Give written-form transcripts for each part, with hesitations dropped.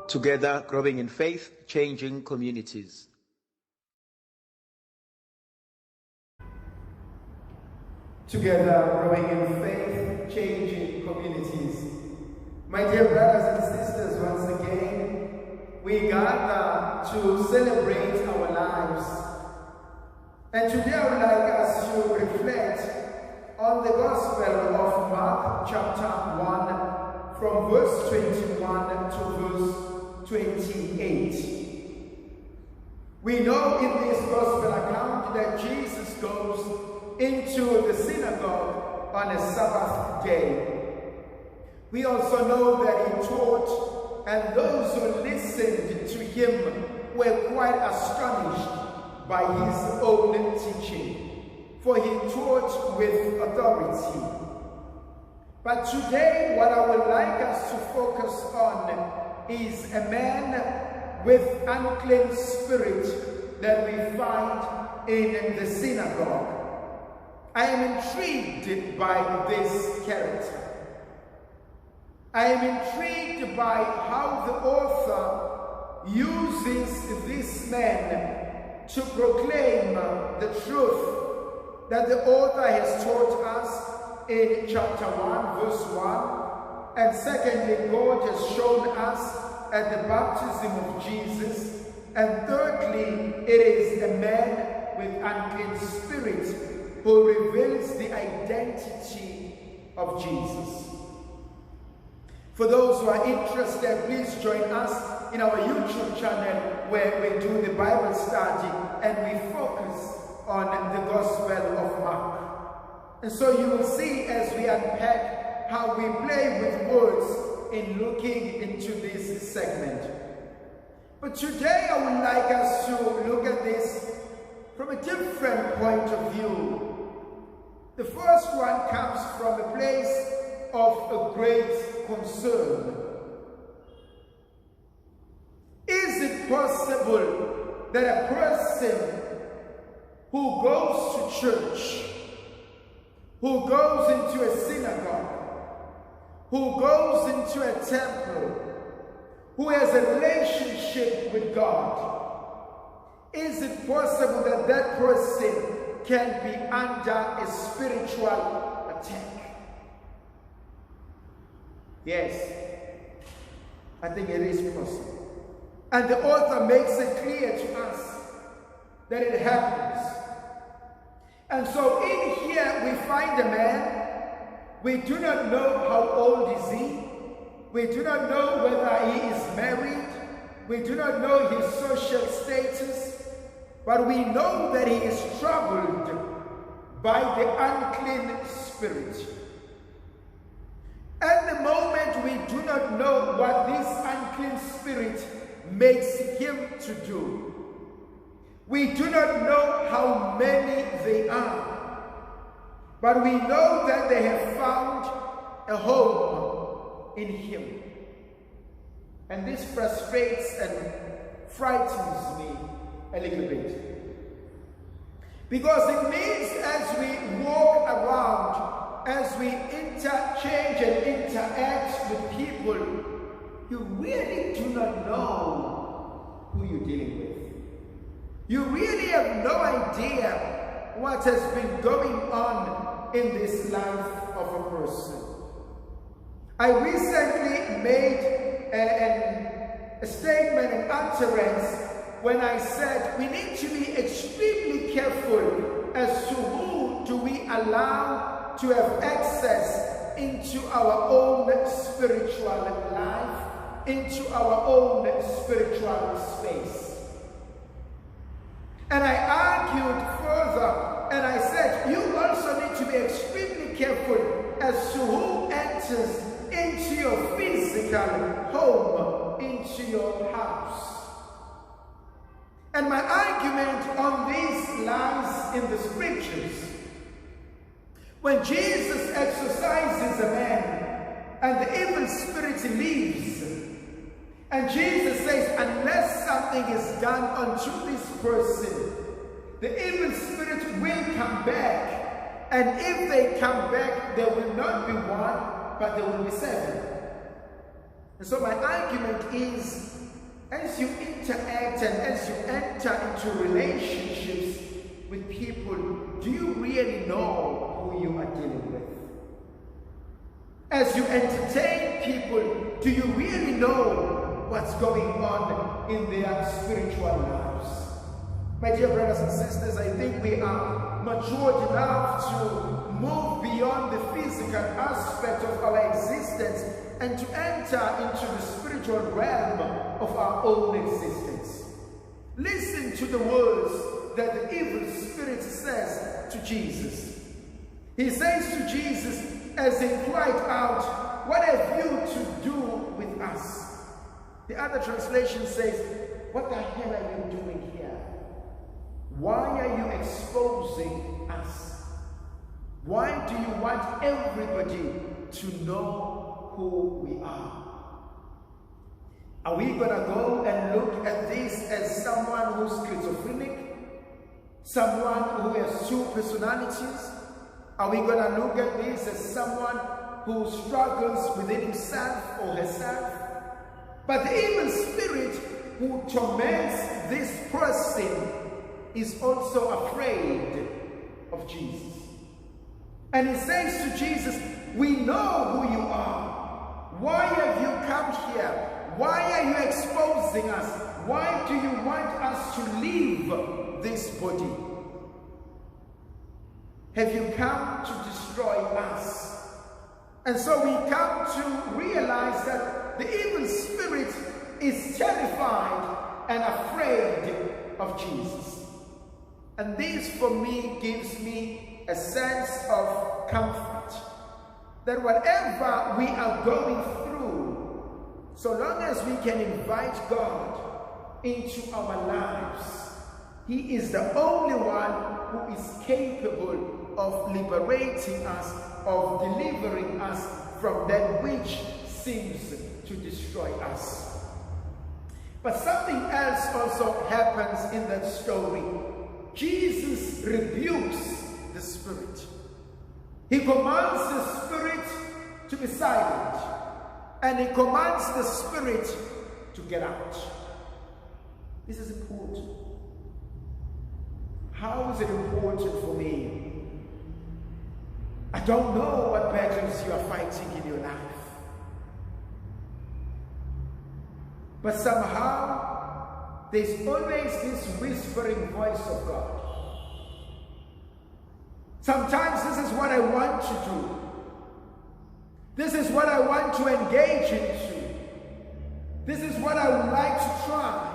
Together, growing in faith, changing communities. Together, growing in faith, changing communities. My dear brothers and sisters, once again, we gather to celebrate our lives. And today I would like us to reflect on the Gospel of Mark chapter 1 from verse 21 to verse 28. We know in this Gospel account that Jesus goes into the synagogue on a Sabbath day. We also know that he taught, and those who listened to him were quite astonished by his own teaching, for he taught with authority. But today, what I would like us to focus on is a man with unclean spirit that we find in the synagogue. I am intrigued by this character. I am intrigued by how the author uses this man to proclaim the truth that the author has taught us in chapter 1, verse 1. And secondly, God has shown us at the baptism of Jesus. And thirdly, it is a man with unclean spirit who reveals the identity of Jesus. For those who are interested, please join us in our YouTube channel where we do the Bible study and we focus on the Gospel of Mark. And so you will see as we unpack how we play with words in looking into this segment. But today I would like us to look at this from a different point of view. The first one comes from a place of a great concern. Is it possible that a person who goes to church, who goes into a synagogue, who goes into a temple, who has a relationship with God, is it possible that that person can be under a spiritual attack? Yes, I think it is possible. And the author makes it clear to us that it happens. And so in here we find a man. We do not know how old is he. We do not know whether he is married. We do not know his social status. But we know that he is troubled by the unclean spirit. At the moment, we do not know what this unclean spirit makes him to do. We do not know how many they are. But we know that they have found a home in him. And this frustrates and frightens me a little bit. Because it means as we walk around, as we interchange and interact with people, you really do not know who you're dealing with. You really have no idea what has been going on in this life of a person. I recently made a statement, an utterance, when I said we need to be extremely careful as to who do we allow to have access into our own spiritual life, into our own spiritual space. And I argued further and I said you also need to be extremely careful as to who enters into your physical home, into your house. And my argument on this lies in the scriptures. When Jesus exorcises a man and the evil spirit leaves, and Jesus says, unless something is done unto this person, the evil spirit will come back. And if they come back, there will not be one, but there will be seven. And so my argument is, as you interact and as you enter into relationships with people, do you really know who you are dealing with? As you entertain people, do you really know what's going on in their spiritual lives? My dear brothers and sisters, I think we are matured enough to move beyond the physical aspect of our existence and to enter into the spiritual realm of our own existence. Listen to the words that the evil spirit says to Jesus. He says to Jesus, as he cried out, "What have you to do with us?" The other translation says, "What the hell are you doing here? Why are you exposing us? Why do you want everybody to know who we are?" Are we going to go and look at this as someone who's schizophrenic? Someone who has two personalities? Are we going to look at this as someone who struggles within himself or herself? But the evil spirit who torments this person is also afraid of Jesus. And he says to Jesus, "We know who you are. Why have you come here? Why are you exposing us? Why do you want us to leave this body? Have you come to destroy us?" And so we come to realize that the evil spirit is terrified and afraid of Jesus. And this for me gives me a sense of comfort that whatever we are going through, so long as we can invite God into our lives, He is the only one who is capable of liberating us, of delivering us from that which seems to destroy us. But something else also happens in that story. Jesus rebukes the spirit. He commands the spirit to be silent, and he commands the spirit to get out. This is important. How is it important for me? I don't know what battles you are fighting in your life, but somehow there's always this whispering voice of God. Sometimes this is what I want to do. This is what I want to engage into. This is what I would like to try.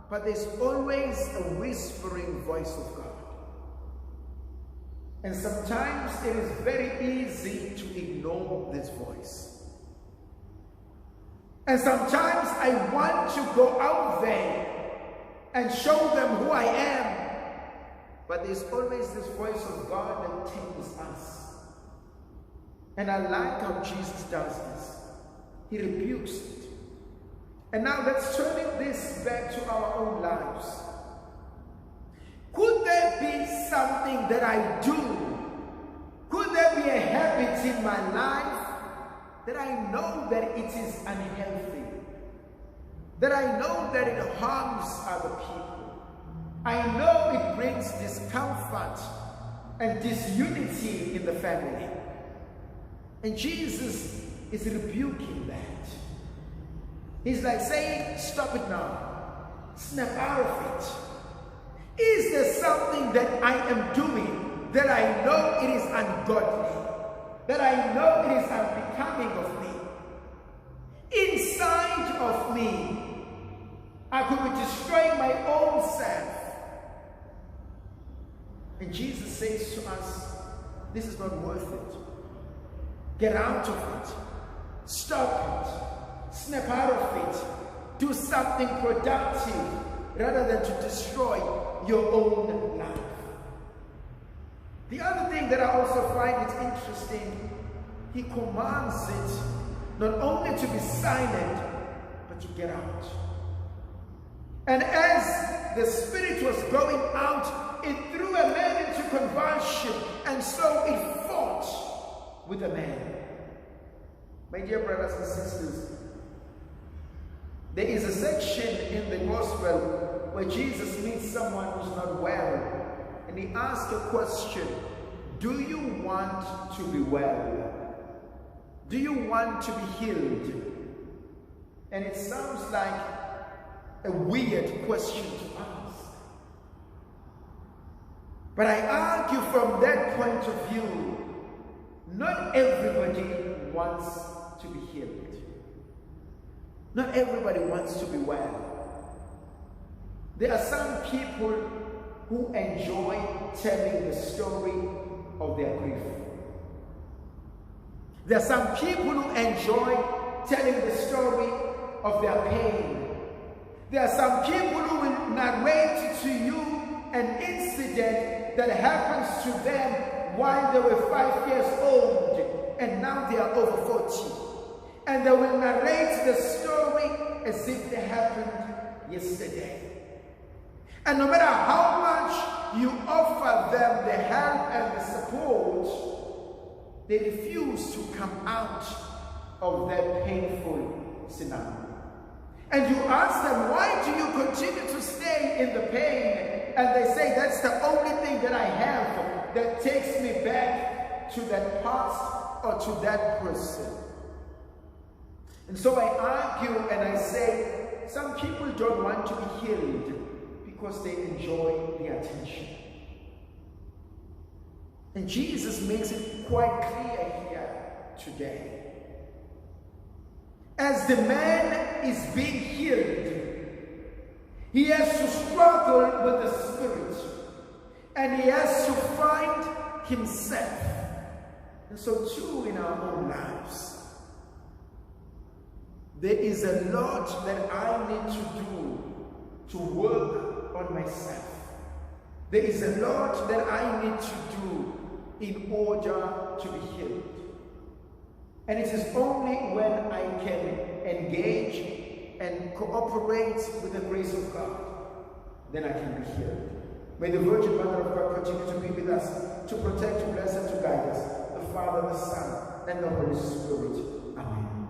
But there's always a whispering voice of God. And sometimes it is very easy to ignore this voice. And sometimes I want to go out there and show them who I am. But there's always this voice of God that tempts us. And I like how Jesus does this. He rebukes it. And now let's turn this back to our own lives. Could there be something that I do? Could there be a habit in my life that I know that it is unhealthy? That I know that it harms other people? I know it brings discomfort and disunity in the family. And Jesus is rebuking that. He's like saying, stop it now. Snap out of it. Is there something that I am doing that I know it is ungodly? That I know it is unbecoming of me? Inside of me, I could be destroying my own self. And Jesus says to us, this is not worth it. Get out of it. Stop it. Snap out of it. Do something productive rather than to destroy your own life. The other thing that I also find it interesting, he commands it not only to be silent, but to get out. And as the spirit was going out, it threw a man into convulsion, and so it fought with a man. My dear brothers and sisters, There is a section in the gospel where Jesus meets someone who's not well, and he asks a question: do you want to be well? Do you want to be healed? And it sounds like a weird question to ask. But I argue from that point of view, not everybody wants to be healed. Not everybody wants to be well. There are some people who enjoy telling the story of their grief. There are some people who enjoy telling the story of their pain. There are some people who will narrate to you an incident that happens to them while they were 5 years old and now they are over 40. And they will narrate the story as if it happened yesterday. And no matter how much you offer them the help and the support, they refuse to come out of that painful scenario. And you ask them, why do you continue to stay in the pain? And they say, that's the only thing that I have that takes me back to that past or to that person. And so I argue and I say, some people don't want to be healed because they enjoy the attention. And Jesus makes it quite clear here today. As the man is being healed, he has to struggle with the Spirit, and he has to find himself. And so too in our own lives, there is a lot that I need to do to work on myself. There is a lot that I need to do in order to be healed. And it is only when I can engage and cooperate with the grace of God, then I can be healed. May the Virgin Mother of God continue to be with us, to protect, to bless, and to guide us, the Father, the Son, and the Holy Spirit. Amen.